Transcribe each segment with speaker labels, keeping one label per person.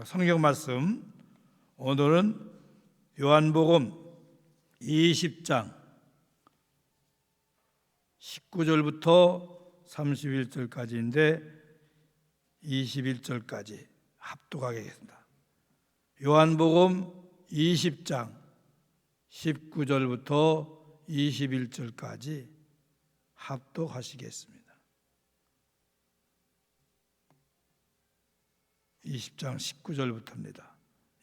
Speaker 1: 성경 말씀, 오늘은 요한복음 20장 19절부터 31절까지인데 21절까지 합독하게 하겠습니다. 요한복음 20장 19절부터 21절까지 합독하시겠습니다. 20장 19절부터입니다.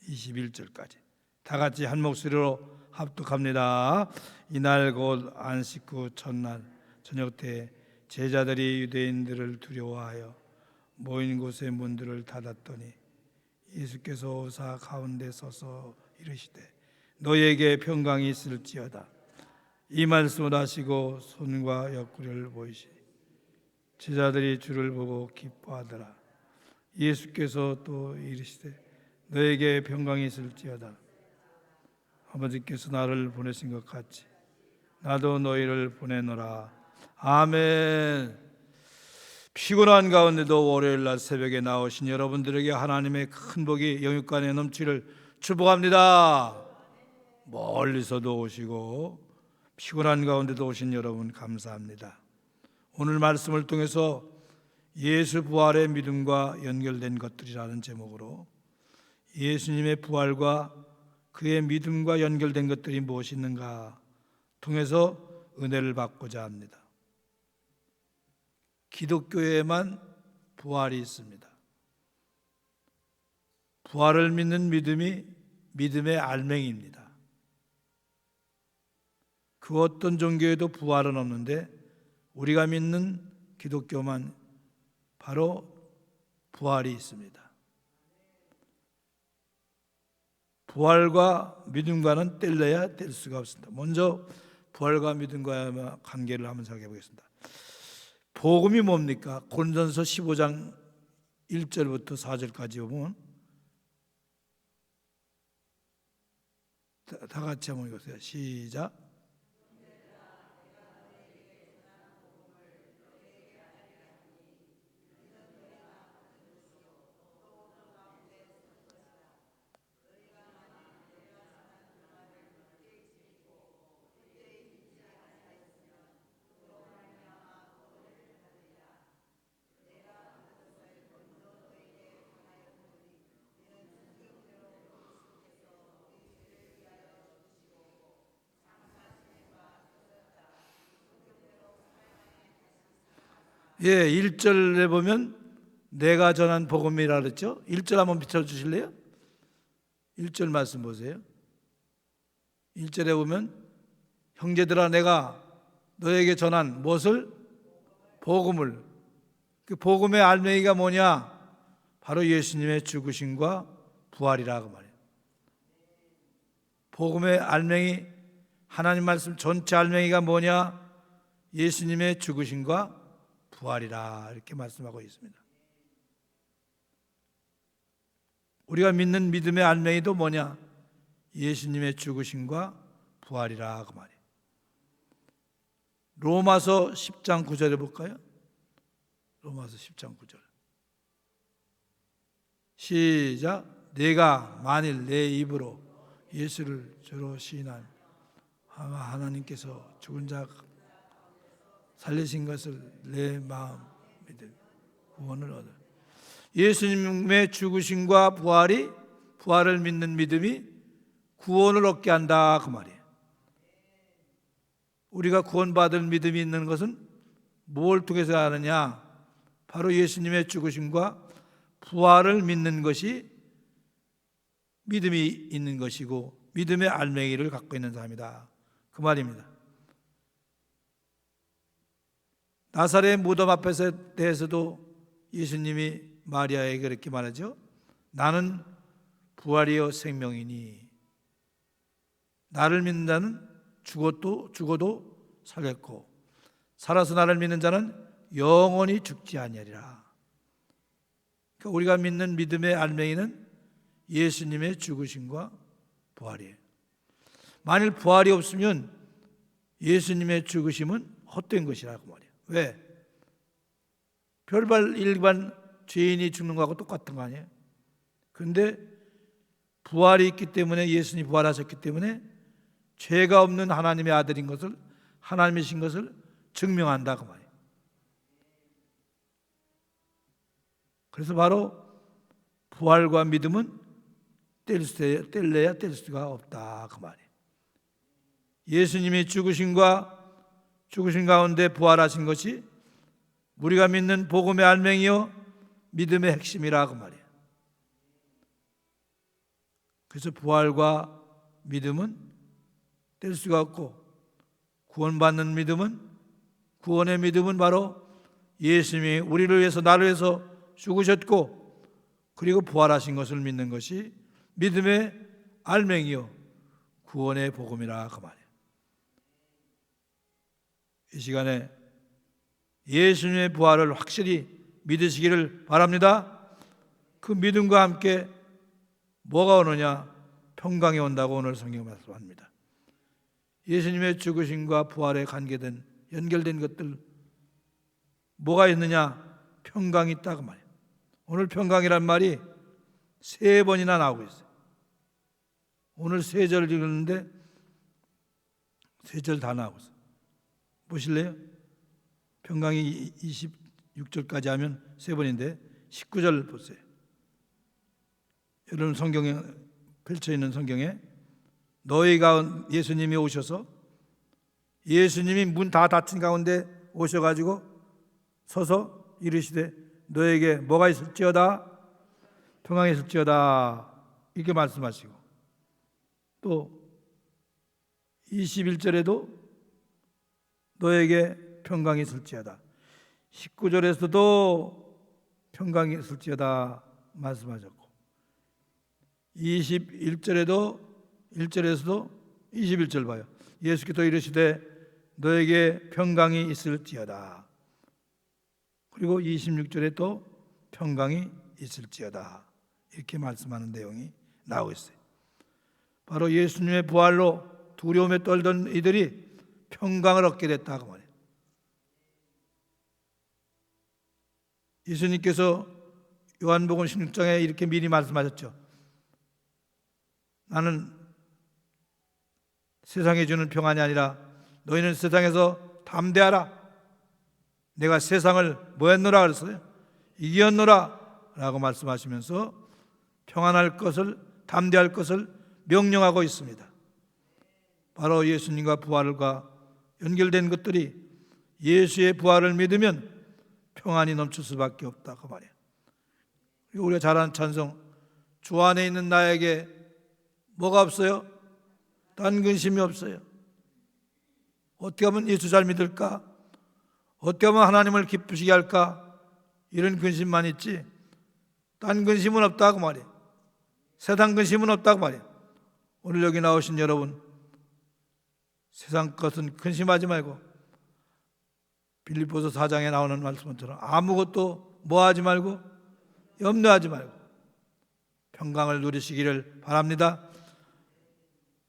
Speaker 1: 21절까지 다 같이 한 목소리로 합독합니다. 이날 곧 안식 후 첫날 저녁 때 제자들이 유대인들을 두려워하여 모인 곳의 문들을 닫았더니 예수께서 오사 가운데 서서 이르시되 너희에게 평강이 있을지어다. 이 말씀을 하시고 손과 옆구리를 보이시니 제자들이 주를 보고 기뻐하더라. 예수께서 또 이르시되 너에게 평강이 있을지어다. 아버지께서 나를 보내신 것 같이 나도 너희를 보내노라. 아멘. 피곤한 가운데도 월요일날 새벽에 나오신 여러분들에게 하나님의 큰 복이 영육간에 넘치를 축복합니다. 멀리서도 오시고 피곤한 가운데도 오신 여러분 감사합니다. 오늘 말씀을 통해서 예수 부활의 믿음과 연결된 것들이라는 제목으로 예수님의 부활과 그의 믿음과 연결된 것들이 무엇이 있는가 통해서 은혜를 받고자 합니다. 기독교에만 부활이 있습니다. 부활을 믿는 믿음이 믿음의 알맹이입니다. 그 어떤 종교에도 부활은 없는데 우리가 믿는 기독교만 바로 부활이 있습니다. 부활과 믿음과는 뗄래야 뗄 수가 없습니다. 먼저 부활과 믿음과의 관계를 한번 생각해 보겠습니다. 복음이 뭡니까? 고린도전서 15장 1절부터 4절까지 보면 다 같이 한번 읽으세요. 시작. 예, 1절에 보면 내가 전한 복음이라 그랬죠. 1절 한번 비춰주실래요? 1절 말씀 보세요. 1절에 보면 형제들아 내가 너에게 전한 무엇을? 복음을. 그 복음의 알맹이가 뭐냐? 바로 예수님의 죽으심과 부활이라고 말해요. 복음의 알맹이, 하나님 말씀 전체 알맹이가 뭐냐? 예수님의 죽으심과 부활이라 이렇게 말씀하고 있습니다. 우리가 믿는 믿음의 알맹이도 뭐냐? 예수님의 죽으심과 부활이라 그 말이에요. 로마서 10장 9절에 볼까요? 로마서 10장 9절 시작. 내가 만일 내 입으로 예수를 주로 시인하면 하나님께서 죽은 자 살리신 것을 내 마음 믿음 구원을 얻어. 예수님의 죽으심과 부활을 믿는 믿음이 구원을 얻게 한다 그 말이에요. 우리가 구원받을 믿음이 있는 것은 뭘 통해서 하느냐? 바로 예수님의 죽으심과 부활을 믿는 것이 믿음이 있는 것이고 믿음의 알맹이를 갖고 있는 사람이다 그 말입니다. 나사렛 무덤 앞에서 대해서도 예수님이 마리아에게 그렇게 말하죠. 나는 부활이요 생명이니 나를 믿는 자는 죽어도 살겠고 살아서 나를 믿는 자는 영원히 죽지 아니하리라. 그러니까 우리가 믿는 믿음의 알맹이는 예수님의 죽으심과 부활이에요. 만일 부활이 없으면 예수님의 죽으심은 헛된 것이라고 말이에요. 왜? 별발 일반 죄인이 죽는 거하고 똑같은 거 아니에요? 그런데 부활이 있기 때문에, 예수님이 부활하셨기 때문에 죄가 없는 하나님의 아들인 것을, 하나님이신 것을 증명한다 그 말이에요. 그래서 바로 부활과 믿음은 뗄래야 뗄 수가 없다 그 말이에요. 예수님이 죽으신 가운데 부활하신 것이 우리가 믿는 복음의 알맹이요 믿음의 핵심이라 그 말이에요. 그래서 부활과 믿음은 뗄 수가 없고, 구원받는 믿음은, 구원의 믿음은 바로 예수님이 우리를 위해서, 나를 위해서 죽으셨고 그리고 부활하신 것을 믿는 것이 믿음의 알맹이요 구원의 복음이라 그 말이에요. 이 시간에 예수님의 부활을 확실히 믿으시기를 바랍니다. 그 믿음과 함께 뭐가 오느냐? 평강이 온다고 오늘 성경 말씀합니다. 예수님의 죽으심과 부활에 관계된, 연결된 것들 뭐가 있느냐? 평강이 있다 그 말이에요. 오늘 평강이란 말이 3번이나 나오고 있어요. 오늘 3절 읽었는데 3절 다 나오고 있어요. 보실래요? 평강이 26절까지 하면 3번인데 19절 보세요. 여러분 성경에 펼쳐있는 성경에 너희 가운데 예수님이 오셔서, 예수님이 문 다 닫힌 가운데 오셔가지고 서서 이르시되 너에게 뭐가 있을지어다? 평강이 있을지어다, 이렇게 말씀하시고, 또 21절에도 너에게 평강이 있을지어다, 19절에서도 평강이 있을지어다 말씀하셨고, 21절에도 1절에서도 21절 봐요. 예수께서 이르시되 너에게 평강이 있을지어다. 그리고 26절에 또 평강이 있을지어다, 이렇게 말씀하는 내용이 나오고 있어요. 바로 예수님의 부활로 두려움에 떨던 이들이 평강을 얻게 됐다고 말해요. 예수님께서 요한복음 16장에 이렇게 미리 말씀하셨죠. 나는 세상에 주는 평안이 아니라 너희는 세상에서 담대하라. 내가 세상을 뭐 했노라 그랬어요? 이겼노라 라고 말씀하시면서 평안할 것을, 담대할 것을 명령하고 있습니다. 바로 예수님과 부활과 연결된 것들이, 예수의 부활을 믿으면 평안이 넘칠 수밖에 없다고 말이에요. 그리고 우리가 잘 아는 찬송, 주 안에 있는 나에게 뭐가 없어요? 딴 근심이 없어요. 어떻게 하면 예수 잘 믿을까? 어떻게 하면 하나님을 기쁘시게 할까? 이런 근심만 있지 딴 근심은 없다고 말이에요. 세상 근심은 없다고 말이에요. 오늘 여기 나오신 여러분, 세상 것은 근심하지 말고, 빌립보서 4장에 나오는 말씀처럼 아무것도 뭐하지 말고 염려하지 말고 평강을 누리시기를 바랍니다.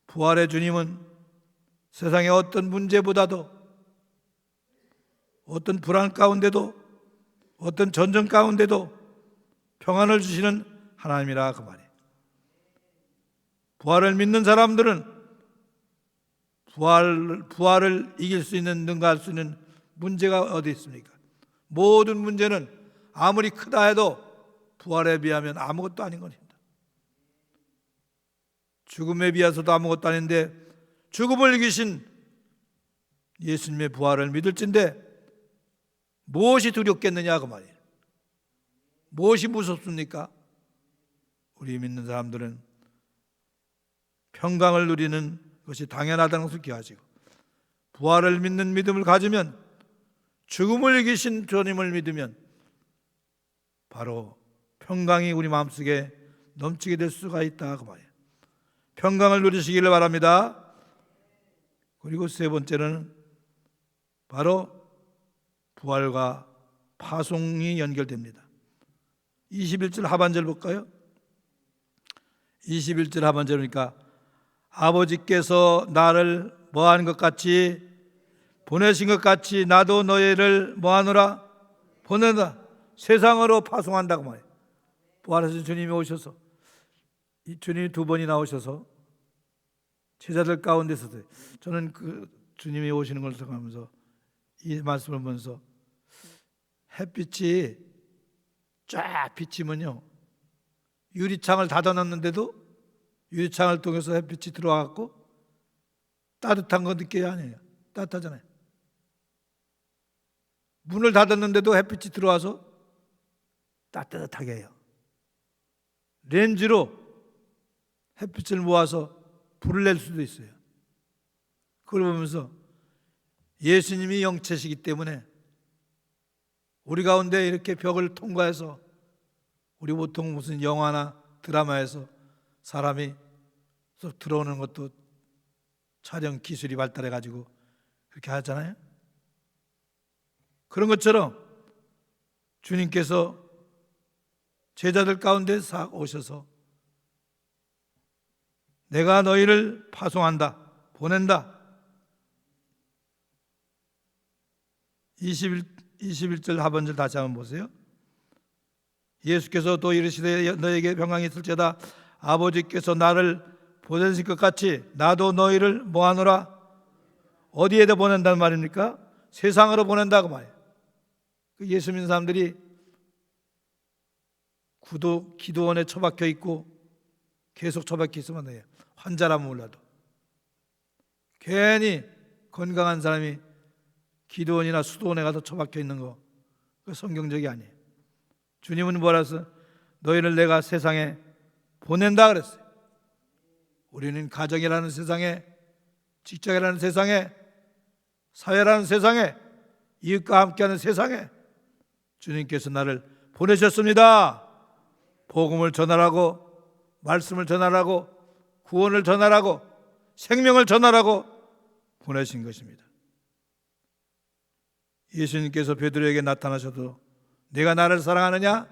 Speaker 1: 부활의 주님은 세상의 어떤 문제보다도, 어떤 불안 가운데도, 어떤 전쟁 가운데도 평안을 주시는 하나님이라 그 말이에요. 부활을 믿는 사람들은 부활을 이길 수 있는, 능가할 수 있는 문제가 어디 있습니까? 모든 문제는 아무리 크다 해도 부활에 비하면 아무것도 아닌 것입니다. 죽음에 비해서도 아무것도 아닌데 죽음을 이기신 예수님의 부활을 믿을진데 무엇이 두렵겠느냐 그 말이에요. 무엇이 무섭습니까? 우리 믿는 사람들은 평강을 누리는 것이 당연하다는 것을 기하시고, 부활을 믿는 믿음을 가지면, 죽음을 이기신 주님을 믿으면 바로 평강이 우리 마음속에 넘치게 될 수가 있다 그 말이에요. 평강을 누리시기를 바랍니다. 그리고 세 번째는 바로 부활과 파송이 연결됩니다. 21절 하반절 볼까요? 21절 하반절이니까 아버지께서 나를 뭐하는 것 같이, 보내신 것 같이 나도 너희를 뭐하노라? 보낸다. 세상으로 파송한다고 말이에요. 부활하신 주님이 오셔서 이 주님이 두 번이 나오셔서 제자들 가운데서도 저는 그 주님이 오시는 걸 생각하면서 이 말씀을 보면서 햇빛이 쫙 비치면요, 유리창을 닫아놨는데도 유리창을 통해서 햇빛이 들어와갖고 따뜻한 거 느껴요, 아니에요? 따뜻하잖아요. 문을 닫았는데도 햇빛이 들어와서 따뜻하게 해요. 렌즈로 햇빛을 모아서 불을 낼 수도 있어요. 그걸 보면서 예수님이 영체시기 때문에 우리 가운데 이렇게 벽을 통과해서, 우리 보통 무슨 영화나 드라마에서 사람이 쏙 들어오는 것도 촬영 기술이 발달해 가지고 그렇게 하잖아요. 그런 것처럼 주님께서 제자들 가운데 싹 오셔서 내가 너희를 파송한다, 보낸다. 21절 하반절 다시 한번 보세요. 예수께서 또 이르시되 너에게 평강이 있을지어다. 아버지께서 나를 보내실 것 같이 나도 너희를 뭐하노라? 어디에다 보낸다는 말입니까? 세상으로 보낸다고 말이에요. 예수 믿는 사람들이 기도원에 처박혀 있고 계속 처박혀 있으면 돼요. 환자라면 몰라도. 괜히 건강한 사람이 기도원이나 수도원에 가서 처박혀 있는 거, 그 성경적이 아니에요. 주님은 뭐라서 너희를 내가 세상에 보낸다 그랬어요. 우리는 가정이라는 세상에, 직장이라는 세상에, 사회라는 세상에, 이웃과 함께하는 세상에 주님께서 나를 보내셨습니다. 복음을 전하라고, 말씀을 전하라고, 구원을 전하라고, 생명을 전하라고 보내신 것입니다. 예수님께서 베드로에게 나타나셔도 내가 나를 사랑하느냐?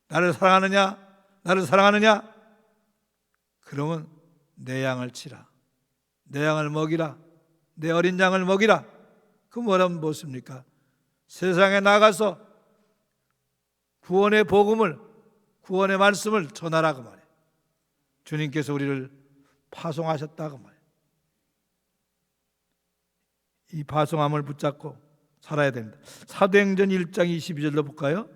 Speaker 1: 나를 사랑하느냐? 나를 사랑하느냐? 그러면 내 양을 치라, 내 양을 먹이라, 내 어린 양을 먹이라. 그 뭐라면 무엇입니까? 세상에 나가서 구원의 복음을, 구원의 말씀을 전하라고 말해요. 주님께서 우리를 파송하셨다고 말해요. 이 파송함을 붙잡고 살아야 됩니다. 사도행전 1장 22절로 볼까요?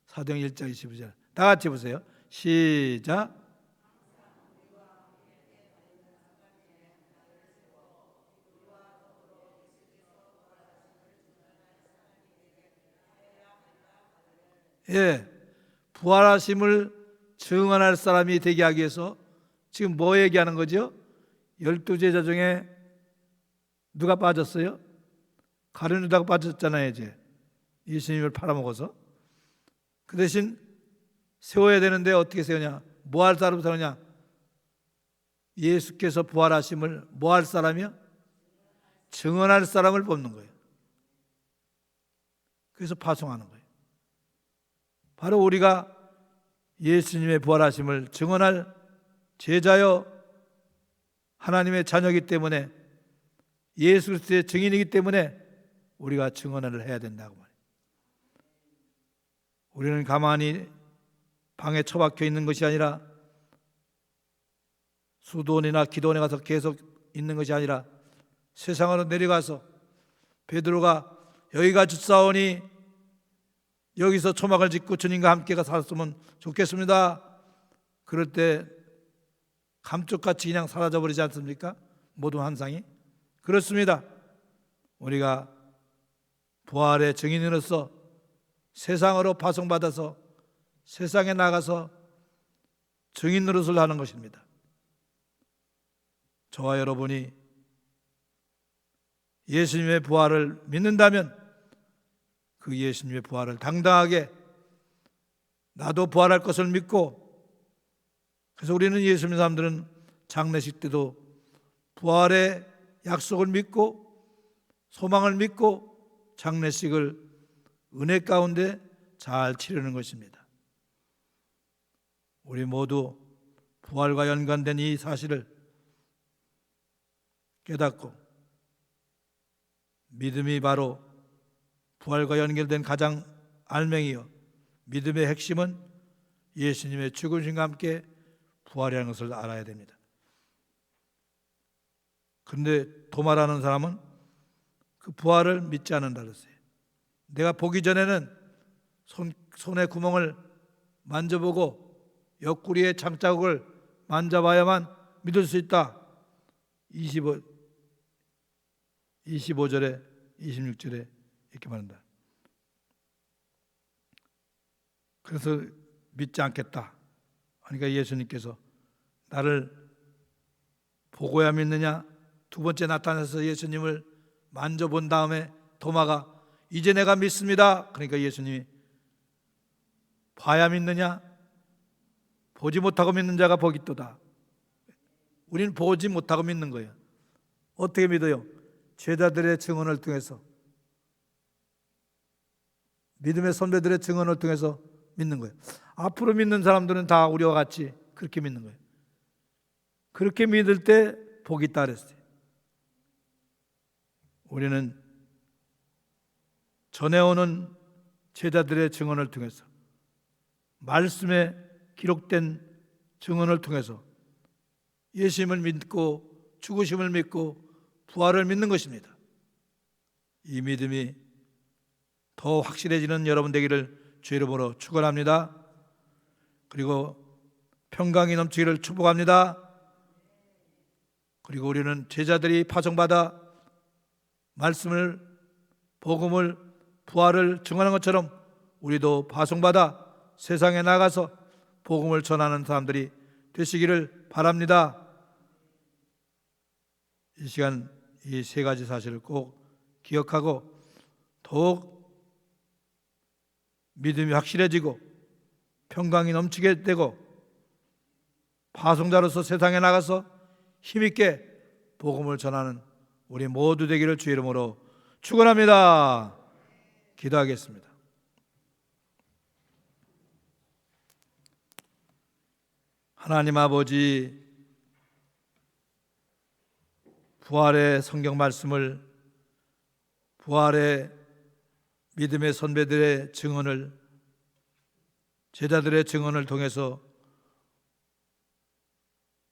Speaker 1: 사도행전 1장 22절 다 같이 보세요. 시작. 예, 부활하심을 증언할 사람이 되게 하기 위해서 지금 뭐 얘기하는 거죠? 12제자 중에 누가 빠졌어요? 가룟 유다가 빠졌잖아요. 이제 예수님을 팔아먹어서. 그 대신 세워야 되는데 어떻게 세우냐? 뭐 할 사람 세우냐? 예수께서 부활하심을 뭐 할 사람이요? 증언할 사람을 뽑는 거예요. 그래서 파송하는 거예요. 바로 우리가 예수님의 부활하심을 증언할 제자여 하나님의 자녀이기 때문에, 예수 그리스도의 증인이기 때문에 우리가 증언을 해야 된다고 말해요. 우리는 가만히 방에 처박혀 있는 것이 아니라, 수도원이나 기도원에 가서 계속 있는 것이 아니라 세상으로 내려가서, 베드로가 여기가 주사오니 여기서 초막을 짓고 주님과 함께 살았으면 좋겠습니다. 그럴 때 감쪽같이 그냥 사라져버리지 않습니까? 모든 환상이. 그렇습니다. 우리가 부활의 증인으로서 세상으로 파송받아서 세상에 나가서 증인 노릇을 하는 것입니다. 저와 여러분이 예수님의 부활을 믿는다면 그 예수님의 부활을 당당하게, 나도 부활할 것을 믿고, 그래서 우리는 예수 믿는 사람들은 장례식 때도 부활의 약속을 믿고 소망을 믿고 장례식을 은혜 가운데 잘 치르는 것입니다. 우리 모두 부활과 연관된 이 사실을 깨닫고, 믿음이 바로 부활과 연결된 가장 알맹이요, 믿음의 핵심은 예수님의 죽으심과 함께 부활이라는 것을 알아야 됩니다. 그런데 도마라는 사람은 그 부활을 믿지 않는다 그랬어요. 내가 보기 전에는 손의 구멍을 만져보고 옆구리의 장자국을 만져봐야만 믿을 수 있다. 25절에 26절에 이렇게 말한다. 그래서 믿지 않겠다. 그러니까 예수님께서 나를 보고야 믿느냐? 두 번째 나타나서 예수님을 만져본 다음에 도마가 이제 내가 믿습니다. 그러니까 예수님이 봐야 믿느냐? 보지 못하고 믿는 자가 복이 있도다. 우리는 보지 못하고 믿는 거예요. 어떻게 믿어요? 제자들의 증언을 통해서, 믿음의 선배들의 증언을 통해서 믿는 거예요. 앞으로 믿는 사람들은 다 우리와 같이 그렇게 믿는 거예요. 그렇게 믿을 때 복이 있다 그랬어요. 우리는 전해오는 제자들의 증언을 통해서, 말씀에 기록된 증언을 통해서 예수님을 믿고 죽으심을 믿고 부활을 믿는 것입니다. 이 믿음이 더 확실해지는 여러분 되기를 주의 이름으로 축원합니다. 그리고 평강이 넘치기를 축복합니다. 그리고 우리는 제자들이 파송받아 말씀을, 복음을, 부활을 증언한 것처럼 우리도 파송받아 세상에 나가서 복음을 전하는 사람들이 되시기를 바랍니다. 이 시간 이 세 가지 사실을 꼭 기억하고 더욱 믿음이 확실해지고 평강이 넘치게 되고 파송자로서 세상에 나가서 힘있게 복음을 전하는 우리 모두 되기를 주의 이름으로 축원합니다. 기도하겠습니다. 하나님 아버지, 부활의 성경 말씀을, 부활의 믿음의 선배들의 증언을, 제자들의 증언을 통해서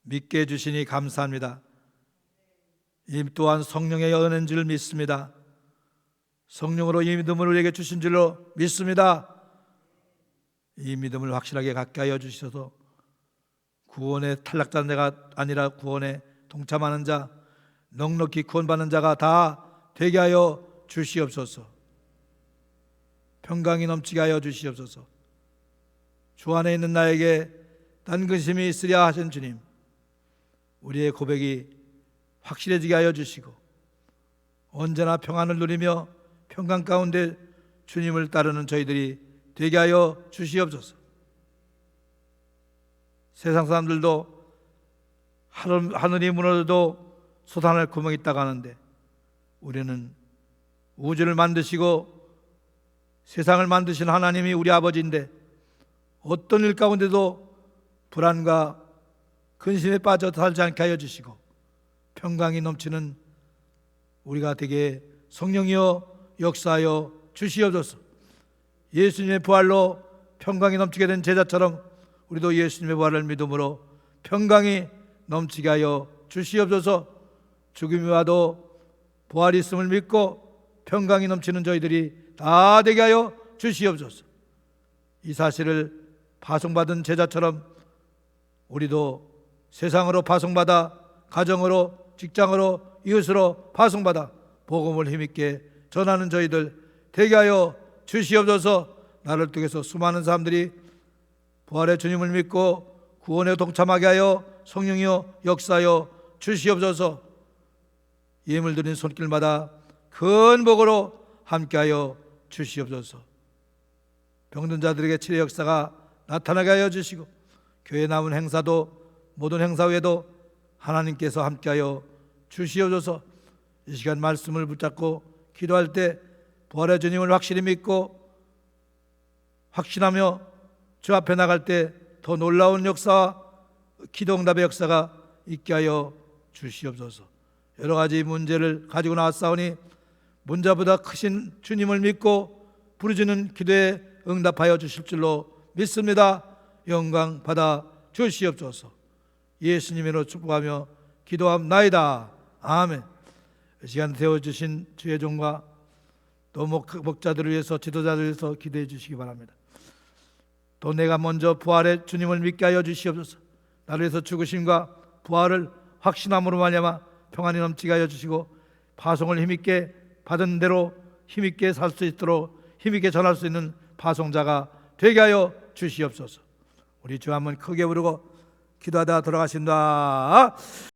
Speaker 1: 믿게 해주시니 감사합니다. 이 또한 성령의 은혜인 줄 믿습니다. 성령으로 이 믿음을 우리에게 주신 줄로 믿습니다. 이 믿음을 확실하게 갖게 하여 주셔서 구원의 탈락자가 아니라 구원에 동참하는 자, 넉넉히 구원받는 자가 다 되게 하여 주시옵소서. 평강이 넘치게 하여 주시옵소서. 주 안에 있는 나에게 단 근심이 있으랴 하신 주님, 우리의 고백이 확실해지게 하여 주시고 언제나 평안을 누리며 평강 가운데 주님을 따르는 저희들이 되게 하여 주시옵소서. 세상 사람들도 하늘이 무너져도 솟아날 구멍이 있다고 하는데 우리는 우주를 만드시고 세상을 만드신 하나님이 우리 아버지인데 어떤 일 가운데도 불안과 근심에 빠져 살지 않게 하여 주시고 평강이 넘치는 우리가 되게 성령이여 역사하여 주시옵소서. 예수님의 부활로 평강이 넘치게 된 제자처럼 우리도 예수님의 부활을 믿음으로 평강이 넘치게 하여 주시옵소서. 죽음이 와도 부활이 있음을 믿고 평강이 넘치는 저희들이 다 되게 하여 주시옵소서. 이 사실을 파송받은 제자처럼 우리도 세상으로 파송받아 가정으로, 직장으로, 이웃으로 파송받아 복음을 힘있게 전하는 저희들 되게 하여 주시옵소서. 나를 통해서 수많은 사람들이 부활의 주님을 믿고 구원에 동참하게 하여 성령이여 역사하여 주시옵소서. 예물 드린 손길마다 큰 복으로 함께하여 주시옵소서. 병든 자들에게 치료 역사가 나타나게 하여 주시고 교회 남은 행사도 모든 행사 외에도 하나님께서 함께하여 주시옵소서. 이 시간 말씀을 붙잡고 기도할 때 부활의 주님을 확실히 믿고 확신하며 주 앞에 나갈 때 더 놀라운 역사와 기도응답의 역사가 있게 하여 주시옵소서. 여러 가지 문제를 가지고 나왔사오니 문제보다 크신 주님을 믿고 부르짖는 기도에 응답하여 주실 줄로 믿습니다. 영광 받아 주시옵소서. 예수님으로 축복하며 기도합나이다. 아멘. 이 시간 세워주신 주의 종과 또 목자들을 위해서, 지도자들을 위해서 기도해 주시기 바랍니다. 또 내가 먼저 부활의 주님을 믿게 하여 주시옵소서. 나를 위해서 죽으심과 부활을 확신함으로 말미암아 평안이 넘치게 하여 주시고, 파송을 힘있게 받은 대로 힘있게 살 수 있도록 힘있게 전할 수 있는 파송자가 되게 하여 주시옵소서. 우리 주 한번 크게 부르고 기도하다 돌아가신다.